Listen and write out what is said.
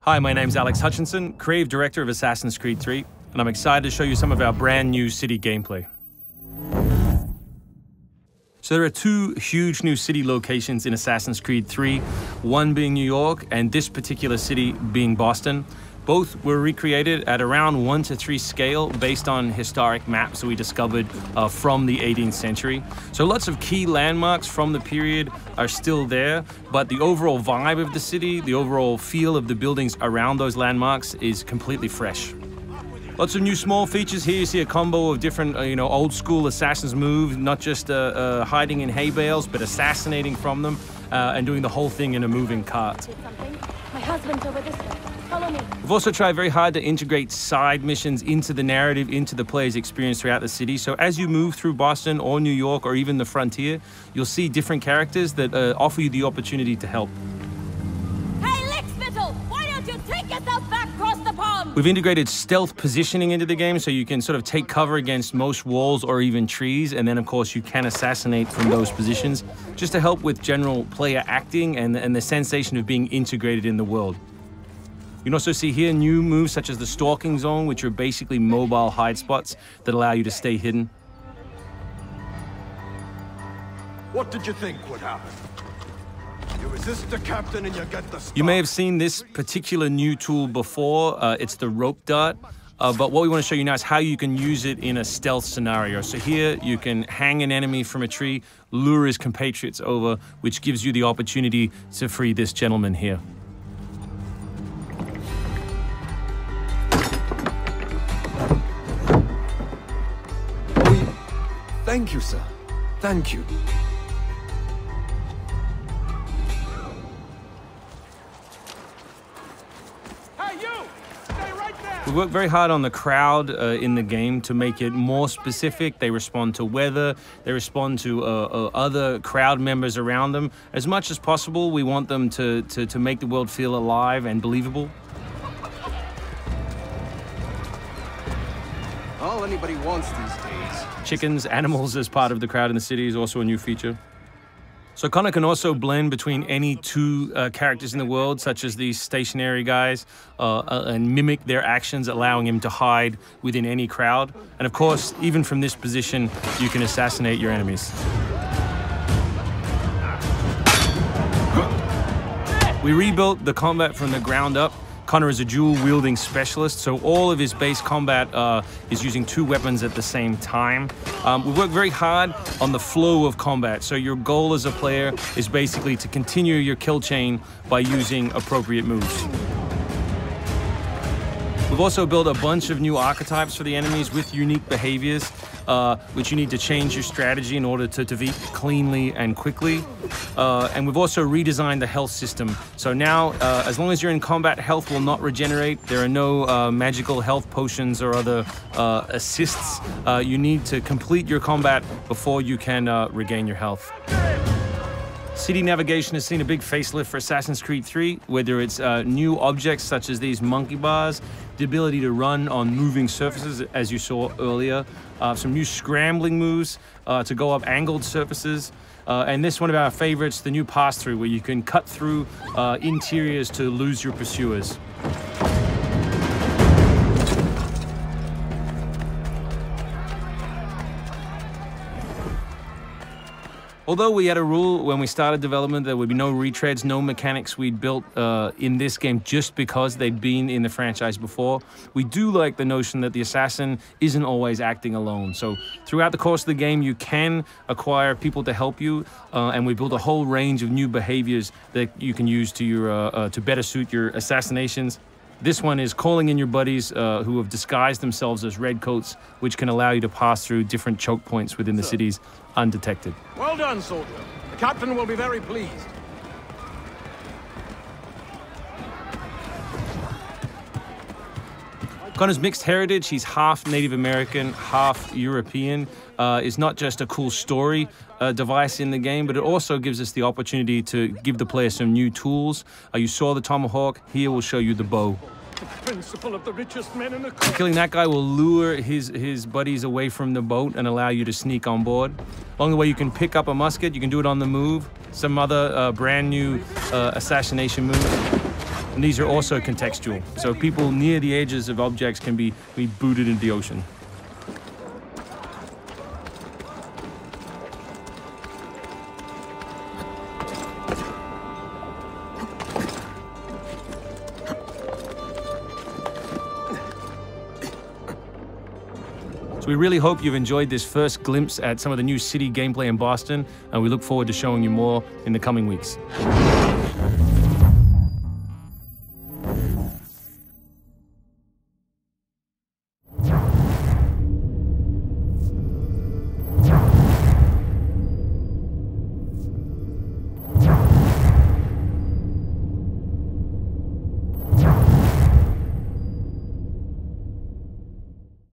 Hi, my name's Alex Hutchinson, Creative Director of Assassin's Creed 3, and I'm excited to show you some of our brand new city gameplay. So there are two huge new city locations in Assassin's Creed 3, one being New York and this particular city being Boston. Both were recreated at around 1:3 scale based on historic maps that we discovered from the 18th century. So lots of key landmarks from the period are still there, but the overall vibe of the city, the overall feel of the buildings around those landmarks is completely fresh. Lots of new small features here. You see a combo of different, old school assassins moves, not just hiding in hay bales, but assassinating from them and doing the whole thing in a moving cart. My husband's over this way. Follow me. We've also tried very hard to integrate side missions into the narrative, into the player's experience throughout the city. So as you move through Boston or New York or even the frontier, you'll see different characters that offer you the opportunity to help. Hey, Lickspittle! Why don't you take yourself back across the pond? We've integrated stealth positioning into the game so you can sort of take cover against most walls or even trees, and then of course you can assassinate from those positions, just to help with general player acting and the sensation of being integrated in the world. You can also see here new moves such as the stalking zone, which are basically mobile hide spots that allow you to stay hidden. What did you think would happen? You resist the captain and you get the star. You may have seen this particular new tool before. It's the rope dart. But what we want to show you now is how you can use it in a stealth scenario. So here you can hang an enemy from a tree, lure his compatriots over, which gives you the opportunity to free this gentleman here. Thank you, sir. Thank you. Hey, you! Stay right there! We work very hard on the crowd in the game to make it more specific. They respond to weather, they respond to other crowd members around them. As much as possible, we want them to make the world feel alive and believable. All anybody wants these days. Chickens, animals as part of the crowd in the city is also a new feature. So Connor can also blend between any two characters in the world, such as these stationary guys, and mimic their actions, allowing him to hide within any crowd. And of course, even from this position, you can assassinate your enemies. We rebuilt the combat from the ground up. Connor is a dual-wielding specialist, so all of his base combat is using two weapons at the same time. We work very hard on the flow of combat, so your goal as a player is basically to continue your kill chain by using appropriate moves. We've also built a bunch of new archetypes for the enemies with unique behaviors, which you need to change your strategy in order to defeat cleanly and quickly. And we've also redesigned the health system. So now, as long as you're in combat, health will not regenerate. There are no magical health potions or other assists. You need to complete your combat before you can regain your health. City navigation has seen a big facelift for Assassin's Creed 3, whether it's new objects such as these monkey bars, the ability to run on moving surfaces, as you saw earlier, some new scrambling moves to go up angled surfaces, and this one of our favorites, the new pass-through, where you can cut through interiors to lose your pursuers. Although we had a rule when we started development there would be no retreads, no mechanics we'd built in this game just because they'd been in the franchise before, we do like the notion that the assassin isn't always acting alone. So throughout the course of the game, you can acquire people to help you, and we built a whole range of new behaviors that you can use to your to better suit your assassinations. This one is calling in your buddies who have disguised themselves as redcoats, which can allow you to pass through different choke points within the cities undetected. Well done, soldier. The captain will be very pleased. Connor's mixed heritage, he's half Native American, half European, is not just a cool story device in the game, but it also gives us the opportunity to give the player some new tools. You saw the tomahawk, here we'll show you the bow. The principle of the richest men in the Killing that guy will lure his buddies away from the boat and allow you to sneak on board. Along the way, you can pick up a musket, you can do it on the move, some other brand new assassination moves. And these are also contextual. So people near the edges of objects can be booted into the ocean. We really hope you've enjoyed this first glimpse at some of the new city gameplay in Boston, and we look forward to showing you more in the coming weeks.